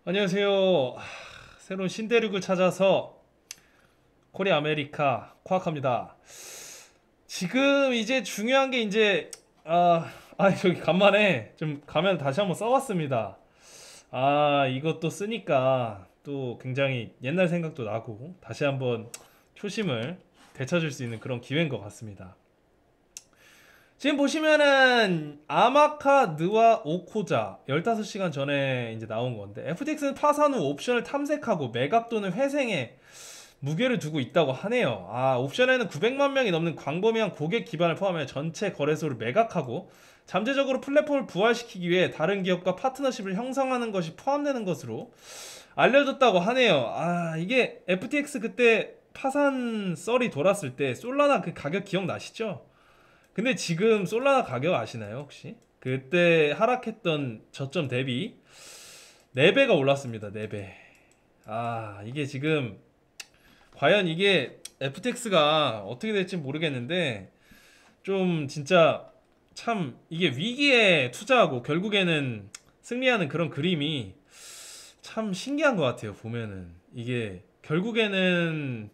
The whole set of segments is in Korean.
안녕하세요. 새로운 신대륙을 찾아서 코리아 아메리카 코아카입니다. 지금 이제 중요한 게 이제 저기 간만에 좀 가면 다시 한번 써봤습니다. 이것도 쓰니까 또 굉장히 옛날 생각도 나고 다시 한번 초심을 되찾을 수 있는 그런 기회인 것 같습니다. 지금 보시면은 아마카 느와 오코자 15시간 전에 이제 나온 건데 FTX는 파산 후 옵션을 탐색하고 매각 또는 회생에 무게를 두고 있다고 하네요. 옵션에는 900만 명이 넘는 광범위한 고객 기반을 포함해 전체 거래소를 매각하고 잠재적으로 플랫폼을 부활시키기 위해 다른 기업과 파트너십을 형성하는 것이 포함되는 것으로 알려졌다고 하네요. 이게 FTX 그때 파산 썰이 돌았을 때 솔라나 그 가격 기억나시죠? 근데 지금 솔라나 가격 아시나요, 혹시? 그때 하락했던 저점 대비 4배가 올랐습니다. 4배. 이게 지금 과연 이게 FTX가 어떻게 될지 모르겠는데 좀 진짜 참 이게 위기에 투자하고 결국에는 승리하는 그런 그림이 참 신기한 것 같아요. 보면은 이게 결국에는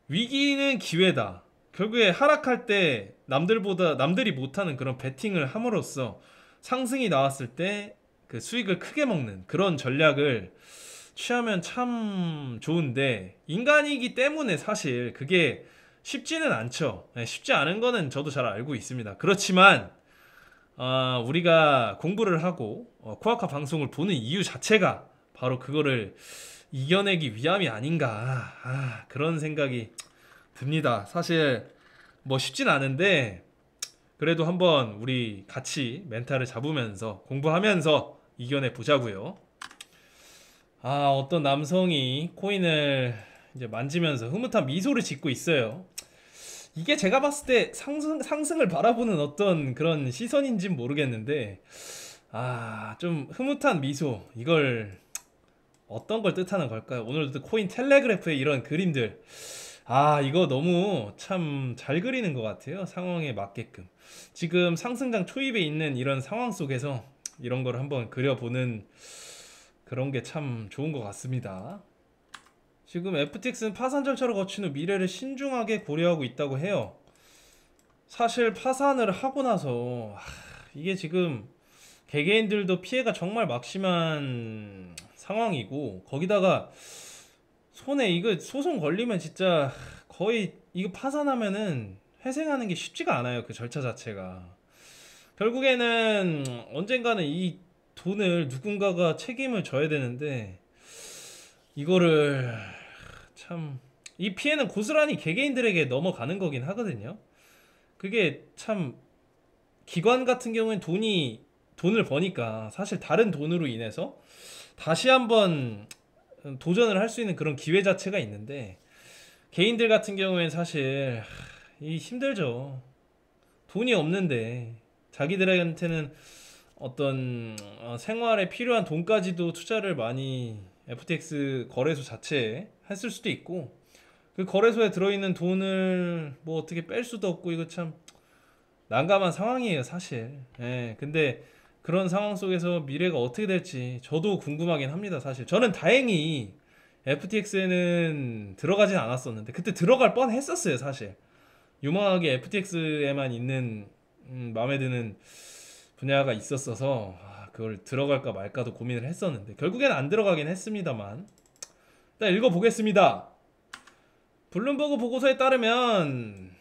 위기는 기회다. 결국에 하락할 때 남들이 못하는 그런 베팅을 함으로써 상승이 나왔을 때 그 수익을 크게 먹는 그런 전략을 취하면 참 좋은데 인간이기 때문에 사실 그게 쉽지는 않죠. 쉽지 않은 거는 저도 잘 알고 있습니다. 그렇지만 우리가 공부를 하고 코아카 방송을 보는 이유 자체가 바로 그거를 이겨내기 위함이 아닌가 그런 생각이 듭니다. 사실 뭐 쉽진 않은데 그래도 한번 우리 같이 멘탈을 잡으면서 공부하면서 이겨내 보자고요. 어떤 남성이 코인을 이제 만지면서 흐뭇한 미소를 짓고 있어요. 이게 제가 봤을 때 상승을 바라보는 어떤 그런 시선인진 모르겠는데 좀 흐뭇한 미소 이걸 어떤 걸 뜻하는 걸까요? 오늘도 코인 텔레그래프의 이런 그림들 이거 너무 참 잘 그리는 것 같아요. 상황에 맞게끔. 지금 상승장 초입에 있는 이런 상황 속에서 이런 걸 한번 그려보는 그런 게 참 좋은 것 같습니다. 지금 FTX는 파산 절차를 거친 후 미래를 신중하게 고려하고 있다고 해요. 사실 파산을 하고 나서 이게 지금 개개인들도 피해가 정말 막심한 상황이고 거기다가 손에 이거 소송 걸리면 진짜 거의 이거 파산하면은 회생하는 게 쉽지가 않아요. 그 절차 자체가. 결국에는 언젠가는 이 돈을 누군가가 책임을 져야 되는데 이거를 참 이 피해는 고스란히 개개인들에게 넘어가는 거긴 하거든요. 그게 참 기관 같은 경우엔 돈을 버니까 사실 다른 돈으로 인해서 다시 한번 도전을 할 수 있는 그런 기회 자체가 있는데 개인들 같은 경우엔 사실 이 힘들죠. 돈이 없는데 자기들한테는 어떤 생활에 필요한 돈까지도 투자를 많이 FTX 거래소 자체에 했을 수도 있고 그 거래소에 들어있는 돈을 뭐 어떻게 뺄 수도 없고 이거 참 난감한 상황이에요 사실. 근데 그런 상황 속에서 미래가 어떻게 될지 저도 궁금하긴 합니다 사실. 저는 다행히 FTX에는 들어가진 않았었는데 그때 들어갈 뻔 했었어요 사실. 유망하게 FTX에만 있는 마음에 드는 분야가 있었어서 그걸 들어갈까 말까도 고민을 했었는데 결국엔 안 들어가긴 했습니다만 일단 읽어보겠습니다. 블룸버그 보고서에 따르면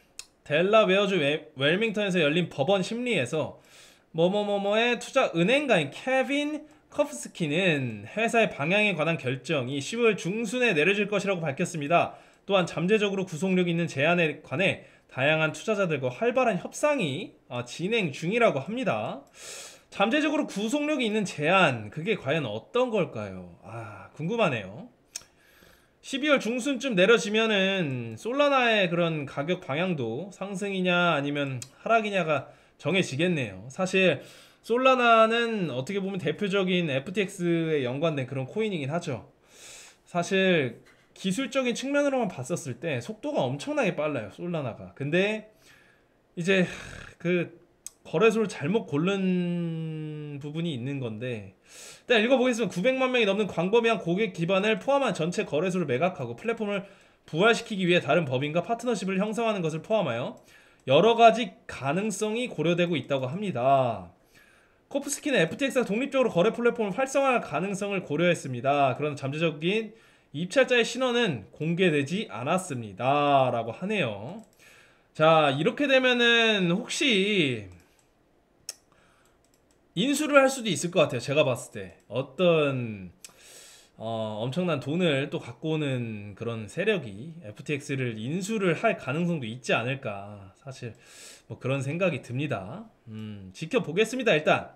델라웨어주 웰밍턴에서 열린 법원 심리에서 뭐뭐뭐뭐의 투자 은행가인 케빈 커프스키는 회사의 방향에 관한 결정이 10월 중순에 내려질 것이라고 밝혔습니다. 또한 잠재적으로 구속력 있는 제안에 관해 다양한 투자자들과 활발한 협상이 진행 중이라고 합니다. 잠재적으로 구속력이 있는 제안, 그게 과연 어떤 걸까요? 궁금하네요. 12월 중순쯤 내려지면은 솔라나의 그런 가격 방향도 상승이냐 아니면 하락이냐가 정해지겠네요. 사실 솔라나는 어떻게 보면 대표적인 FTX에 연관된 그런 코인이긴 하죠. 사실 기술적인 측면으로만 봤었을 때 속도가 엄청나게 빨라요, 솔라나가. 근데 이제 그 거래소를 잘못 고른 부분이 있는 건데, 일단 읽어보겠습니다. 900만 명이 넘는 광범위한 고객 기반을 포함한 전체 거래소를 매각하고 플랫폼을 부활시키기 위해 다른 법인과 파트너십을 형성하는 것을 포함하여 여러 가지 가능성이 고려되고 있다고 합니다. 코프스키는 FTX가 독립적으로 거래 플랫폼을 활성화할 가능성을 고려했습니다. 그런 잠재적인 입찰자의 신원은 공개되지 않았습니다. 라고 하네요. 자, 이렇게 되면은 혹시 인수를 할 수도 있을 것 같아요. 제가 봤을 때 어떤 엄청난 돈을 또 갖고 오는 그런 세력이 FTX를 인수를 할 가능성도 있지 않을까, 사실 뭐 그런 생각이 듭니다. 지켜보겠습니다. 일단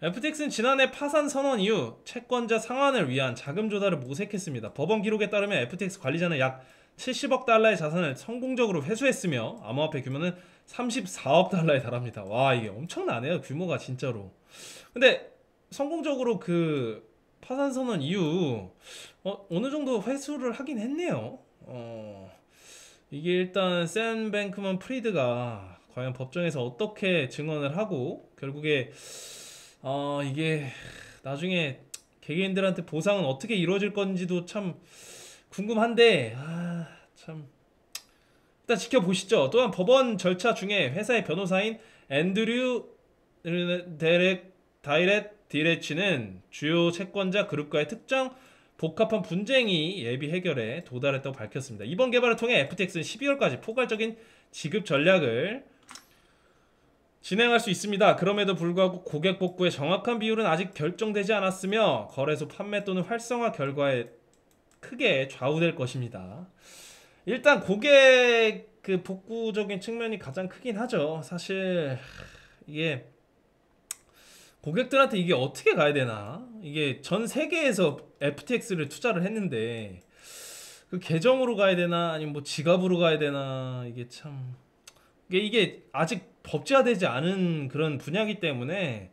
FTX는 지난해 파산 선언 이후 채권자 상환을 위한 자금 조달을 모색했습니다. 법원 기록에 따르면 FTX 관리자는 약 70억 달러의 자산을 성공적으로 회수했으며 암호화폐 규모는 34억 달러에 달합니다. 와, 이게 엄청나네요, 규모가 진짜로. 근데 성공적으로 그 파산 선언 이후 어느 정도 회수를 하긴 했네요. 이게 일단 샘 뱅크먼 프리드가 과연 법정에서 어떻게 증언을 하고 결국에 이게 나중에 개개인들한테 보상은 어떻게 이루어질 건지도 참 궁금한데, 참 일단 지켜보시죠. 또한 법원 절차 중에 회사의 변호사인 앤드류 다이렛 디레치는 주요 채권자 그룹과의 특정 복합한 분쟁이 예비 해결에 도달했다고 밝혔습니다. 이번 개발을 통해 FTX는 12월까지 포괄적인 지급 전략을 진행할 수 있습니다. 그럼에도 불구하고 고객 복구의 정확한 비율은 아직 결정되지 않았으며 거래소 판매 또는 활성화 결과에 크게 좌우될 것입니다. 일단 고객 그 복구적인 측면이 가장 크긴 하죠. 사실 이게 고객들한테 이게 어떻게 가야 되나? 이게 전 세계에서 FTX를 투자를 했는데 그 계정으로 가야 되나 아니면 뭐 지갑으로 가야 되나, 이게 참 이게 아직 법제화되지 않은 그런 분야이기 때문에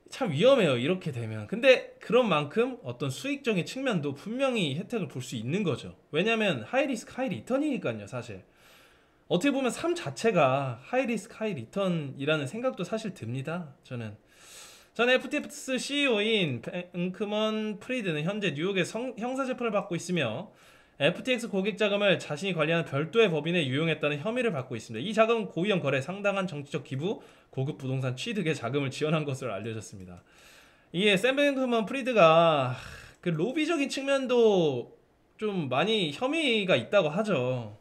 참 위험해요, 이렇게 되면. 근데 그런 만큼 어떤 수익적인 측면도 분명히 혜택을 볼 수 있는 거죠. 왜냐면 하이리스크 하이리턴이니까요. 사실 어떻게 보면 삶 자체가 하이리스크 하이리턴이라는 생각도 사실 듭니다. 저는 FTX CEO인 뱅크먼 프리드는 현재 뉴욕의 형사재판을 받고 있으며 FTX 고객 자금을 자신이 관리하는 별도의 법인에 유용했다는 혐의를 받고 있습니다. 이 자금은 고위험 거래, 상당한 정치적 기부, 고급 부동산 취득에 자금을 지원한 것으로 알려졌습니다. 이게 샘 뱅크먼 프리드가 그 로비적인 측면도 좀 많이 혐의가 있다고 하죠.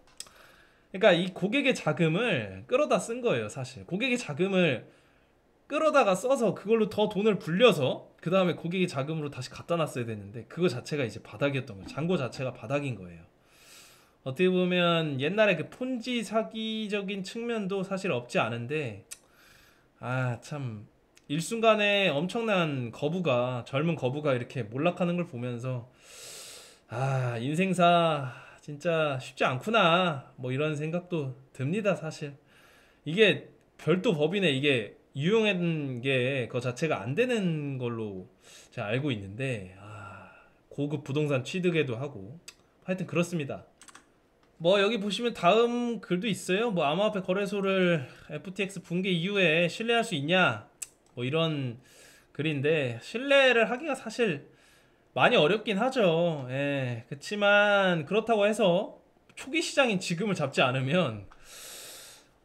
그러니까 이 고객의 자금을 끌어다 쓴 거예요. 사실 고객의 자금을 끌어다가 써서 그걸로 더 돈을 불려서 그 다음에 고객의 자금으로 다시 갖다 놨어야 되는데 그거 자체가 이제 바닥이었던 거예요. 잔고 자체가 바닥인 거예요. 어떻게 보면 옛날에 그 폰지 사기적인 측면도 사실 없지 않은데, 참 일순간에 엄청난 거부가, 젊은 거부가 이렇게 몰락하는 걸 보면서 인생사 진짜 쉽지 않구나, 뭐 이런 생각도 듭니다. 사실 이게 별도 법인에 이게 유용한 게 그 자체가 안 되는 걸로 제가 알고 있는데, 고급 부동산 취득에도 하고 하여튼 그렇습니다. 뭐 여기 보시면 다음 글도 있어요. 뭐 암호화폐 거래소를 FTX 붕괴 이후에 신뢰할 수 있냐, 뭐 이런 글인데, 신뢰를 하기가 사실 많이 어렵긴 하죠. 예, 그렇지만 그렇다고 해서 초기 시장인 지금을 잡지 않으면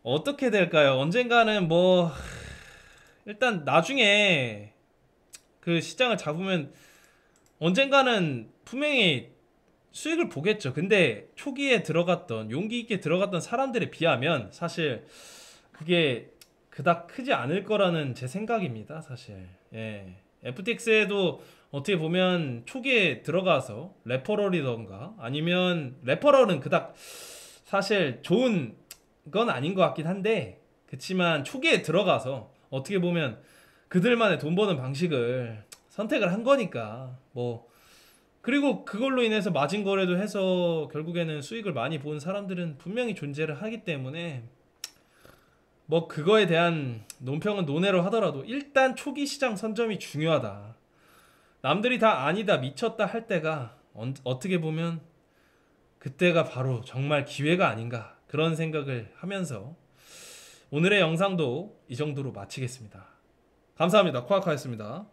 어떻게 될까요? 언젠가는 뭐 일단 나중에 그 시장을 잡으면 언젠가는 분명히 수익을 보겠죠. 근데 초기에 들어갔던, 용기 있게 들어갔던 사람들에 비하면 사실 그게 그닥 크지 않을 거라는 제 생각입니다. 사실 FTX에도 어떻게 보면 초기에 들어가서 레퍼럴이던가, 아니면 레퍼럴은 그닥 사실 좋은 건 아닌 것 같긴 한데, 그치만 초기에 들어가서 어떻게 보면 그들만의 돈 버는 방식을 선택을 한 거니까, 뭐 그리고 그걸로 인해서 마진 거래도 해서 결국에는 수익을 많이 본 사람들은 분명히 존재를 하기 때문에, 뭐 그거에 대한 논평은 논외로 하더라도 일단 초기 시장 선점이 중요하다. 남들이 다 아니다, 미쳤다 할 때가 어떻게 보면 그때가 바로 정말 기회가 아닌가, 그런 생각을 하면서 오늘의 영상도 이 정도로 마치겠습니다. 감사합니다. 코아카였습니다.